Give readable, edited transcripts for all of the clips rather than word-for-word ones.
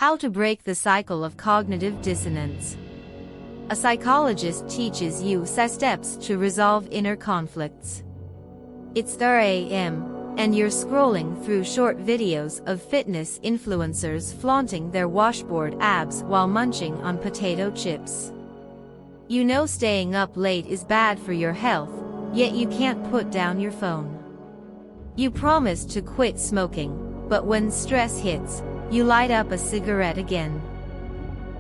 How to break the cycle of cognitive dissonance. A psychologist teaches you 6 steps to resolve inner conflicts. It's 3 a.m., and you're scrolling through short videos of fitness influencers flaunting their washboard abs while munching on potato chips. You know staying up late is bad for your health, yet you can't put down your phone. You promise to quit smoking, but when stress hits, you light up a cigarette again.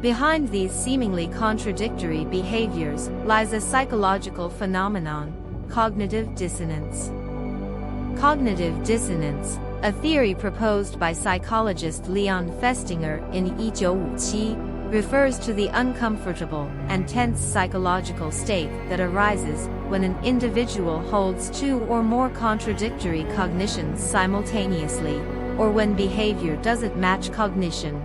Behind these seemingly contradictory behaviors lies a psychological phenomenon, cognitive dissonance. Cognitive dissonance, a theory proposed by psychologist Leon Festinger in 1957, refers to the uncomfortable and tense psychological state that arises when an individual holds 2 or more contradictory cognitions simultaneously, or when behavior doesn't match cognition.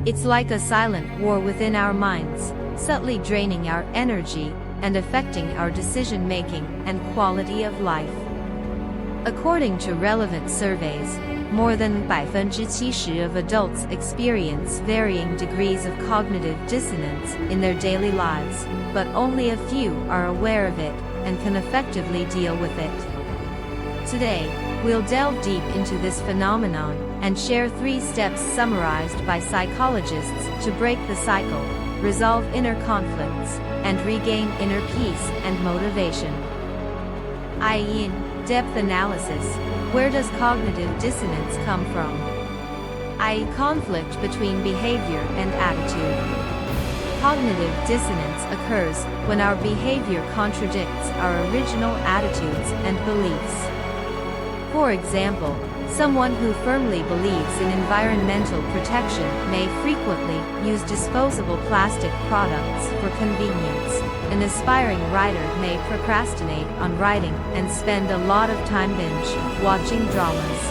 It's like a silent war within our minds, subtly draining our energy and affecting our decision-making and quality of life. According to relevant surveys, more than 70% of adults experience varying degrees of cognitive dissonance in their daily lives, but only a few are aware of it and can effectively deal with it. Today, we'll delve deep into this phenomenon and share 3 steps summarized by psychologists to break the cycle, resolve inner conflicts, and regain inner peace and motivation. In-depth analysis. Where does cognitive dissonance come from? Conflict between behavior and attitude. Cognitive dissonance occurs when our behavior contradicts our original attitudes and beliefs. For example, someone who firmly believes in environmental protection may frequently use disposable plastic products for convenience. An aspiring writer may procrastinate on writing and spend a lot of time binge watching dramas.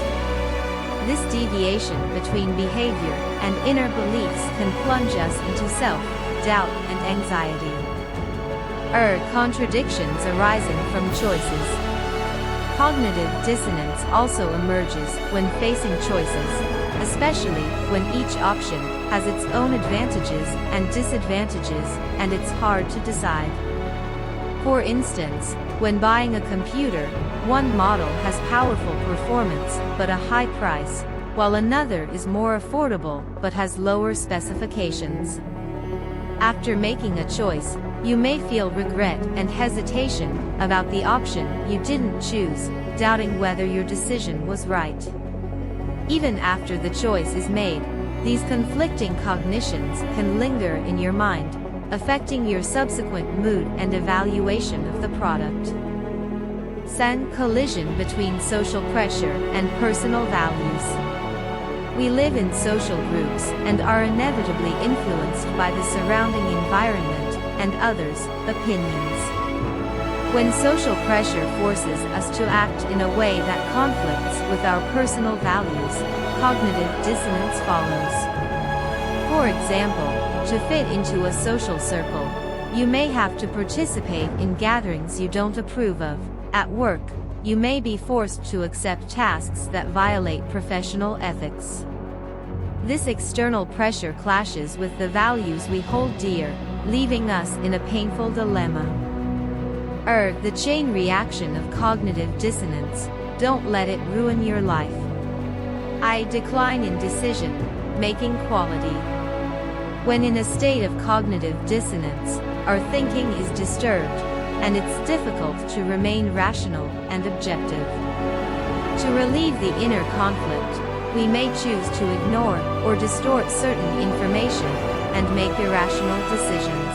This deviation between behavior and inner beliefs can plunge us into self-doubt and anxiety. Contradictions arising from choices. Cognitive dissonance also emerges when facing choices, especially when each option has its own advantages and disadvantages, and it's hard to decide. For instance, when buying a computer, one model has powerful performance but a high price, while another is more affordable but has lower specifications. After making a choice, you may feel regret and hesitation about the option you didn't choose, doubting whether your decision was right. Even after the choice is made, these conflicting cognitions can linger in your mind, affecting your subsequent mood and evaluation of the product. Collision between social pressure and personal values. We live in social groups and are inevitably influenced by the surrounding environment and others' opinions. When social pressure forces us to act in a way that conflicts with our personal values, cognitive dissonance follows. For example, to fit into a social circle, you may have to participate in gatherings you don't approve of. At work, you may be forced to accept tasks that violate professional ethics. This external pressure clashes with the values we hold dear, leaving us in a painful dilemma. The chain reaction of cognitive dissonance. Don't let it ruin your life. Decline in decision-making quality. When in a state of cognitive dissonance, our thinking is disturbed, and it's difficult to remain rational and objective. To relieve the inner conflict, we may choose to ignore or distort certain information and make irrational decisions.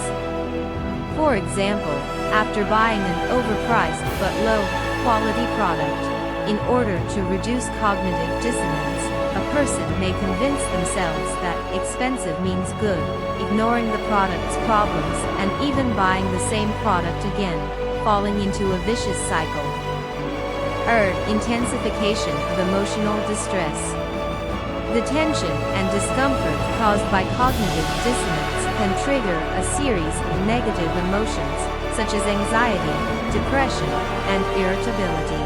For example, after buying an overpriced but low-quality product, in order to reduce cognitive dissonance, a person may convince themselves that expensive means good, ignoring the product's problems and even buying the same product again, falling into a vicious cycle. Intensification of emotional distress. The tension and discomfort caused by cognitive dissonance can trigger a series of negative emotions, such as anxiety, depression, and irritability.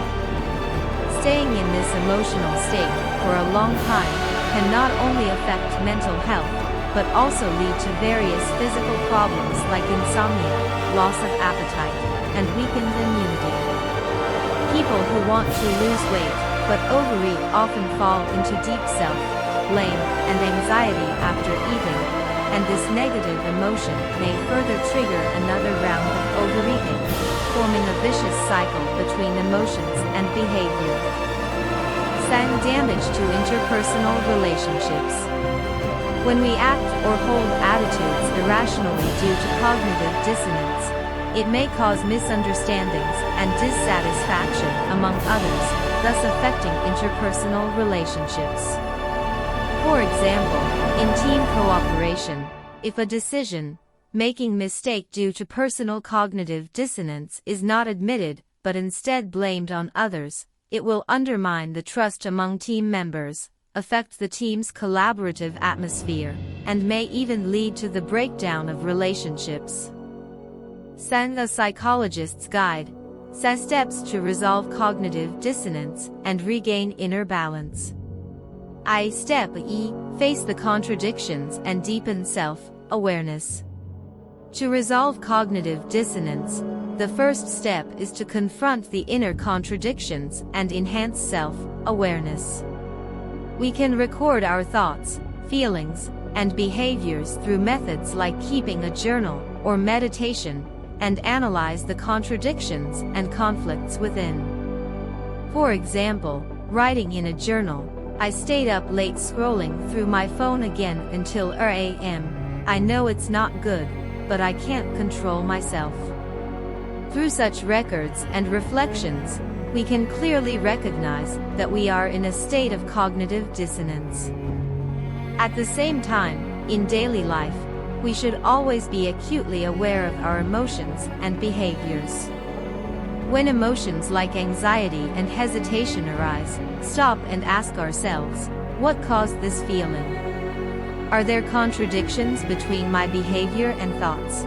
Staying in this emotional state for a long time can not only affect mental health, but also lead to various physical problems like insomnia, loss of appetite, and weakened immunity. People who want to lose weight, but overeat often fall into deep self-blame and anxiety after eating, and this negative emotion may further trigger another round of overeating, forming a vicious cycle between emotions and behavior. Damage to interpersonal relationships. When we act or hold attitudes irrationally due to cognitive dissonance, it may cause misunderstandings and dissatisfaction among others, thus affecting interpersonal relationships. For example, in team cooperation, if a decision-making mistake due to personal cognitive dissonance is not admitted but instead blamed on others, it will undermine the trust among team members, affect the team's collaborative atmosphere, and may even lead to the breakdown of relationships. A Psychologist's Guide. Steps to resolve cognitive dissonance and regain inner balance. Step E. Face the contradictions and deepen self-awareness. To resolve cognitive dissonance, the first step is to confront the inner contradictions and enhance self-awareness. We can record our thoughts, feelings, and behaviors through methods like keeping a journal or meditation, and analyze the contradictions and conflicts within. For example, writing in a journal, I stayed up late scrolling through my phone again until a.m. I know it's not good, but I can't control myself. Through such records and reflections, we can clearly recognize that we are in a state of cognitive dissonance. At the same time, in daily life, we should always be acutely aware of our emotions and behaviors. When emotions like anxiety and hesitation arise, stop and ask ourselves, what caused this feeling? Are there contradictions between my behavior and thoughts?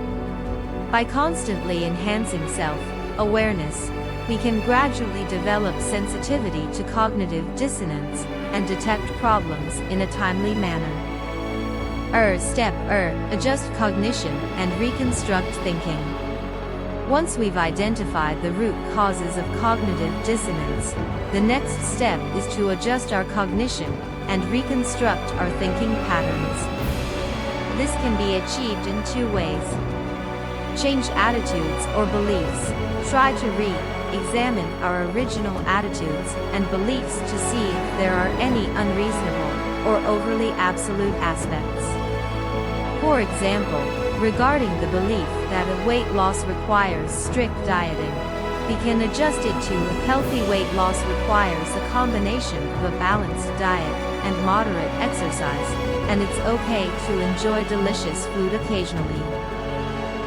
By constantly enhancing self-awareness, we can gradually develop sensitivity to cognitive dissonance and detect problems in a timely manner. Step Adjust cognition and reconstruct thinking. Once we've identified the root causes of cognitive dissonance, the next step is to adjust our cognition and reconstruct our thinking patterns. This can be achieved in two ways. Change attitudes or beliefs. Try to re-examine our original attitudes and beliefs to see if there are any unreasonable or overly absolute aspects. For example, regarding the belief that a weight loss requires strict dieting, we can adjust it to healthy weight loss requires a combination of a balanced diet and moderate exercise, and it's okay to enjoy delicious food occasionally.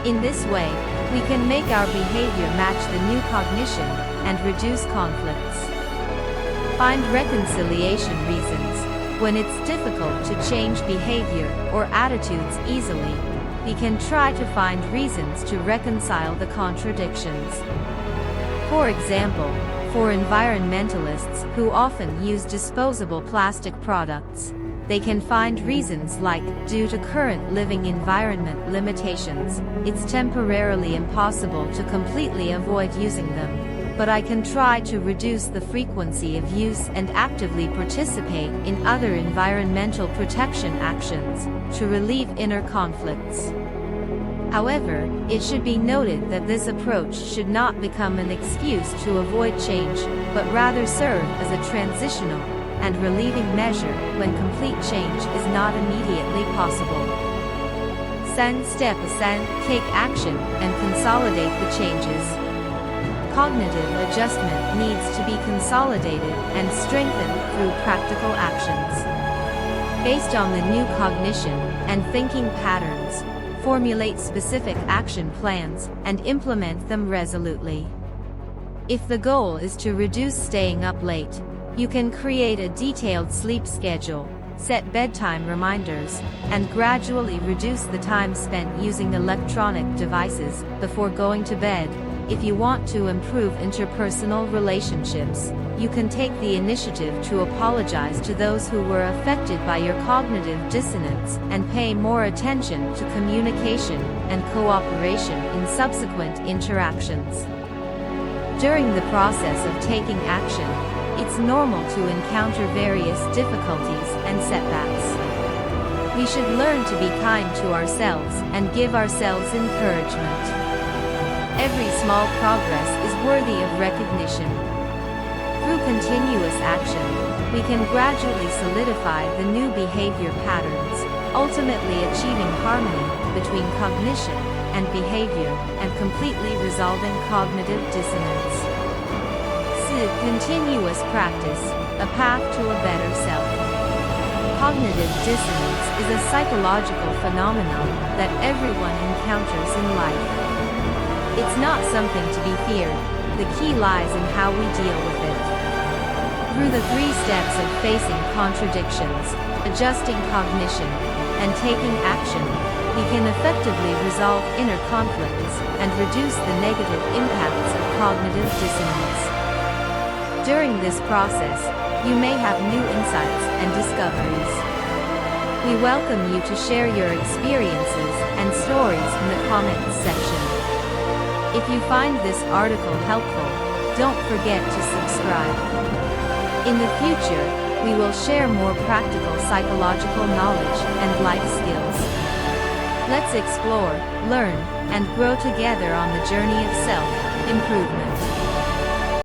In this way, we can make our behavior match the new cognition and reduce conflicts. Find reconciliation reasons. When it's difficult to change behavior or attitudes easily, we can try to find reasons to reconcile the contradictions. For example, for environmentalists who often use disposable plastic products, they can find reasons like, due to current living environment limitations, it's temporarily impossible to completely avoid using them, but I can try to reduce the frequency of use and actively participate in other environmental protection actions to relieve inner conflicts. However, it should be noted that this approach should not become an excuse to avoid change, but rather serve as a transitional and relieving measure when complete change is not immediately possible. Step Take action and consolidate the changes. Cognitive adjustment needs to be consolidated and strengthened through practical actions. Based on the new cognition and thinking patterns, formulate specific action plans and implement them resolutely. If the goal is to reduce staying up late, you can create a detailed sleep schedule, set bedtime reminders, and gradually reduce the time spent using electronic devices before going to bed. if you want to improve interpersonal relationships, you can take the initiative to apologize to those who were affected by your cognitive dissonance and pay more attention to communication and cooperation in subsequent interactions. During the process of taking action, it's normal to encounter various difficulties and setbacks. We should learn to be kind to ourselves and give ourselves encouragement. Every small progress is worthy of recognition. Through continuous action, we can gradually solidify the new behavior patterns, ultimately achieving harmony between cognition and behavior and completely resolving cognitive dissonance. 4. Continuous practice, a path to a better self. Cognitive dissonance is a psychological phenomenon that everyone encounters in life. It's not something to be feared. The key lies in how we deal with it. Through the 3 steps of facing contradictions, adjusting cognition, and taking action, we can effectively resolve inner conflicts and reduce the negative impacts of cognitive dissonance. During this process, you may have new insights and discoveries. We welcome you to share your experiences and stories in the comments section. If you find this article helpful, don't forget to subscribe. In the future, we will share more practical psychological knowledge and life skills. Let's explore, learn, and grow together on the journey of self-improvement.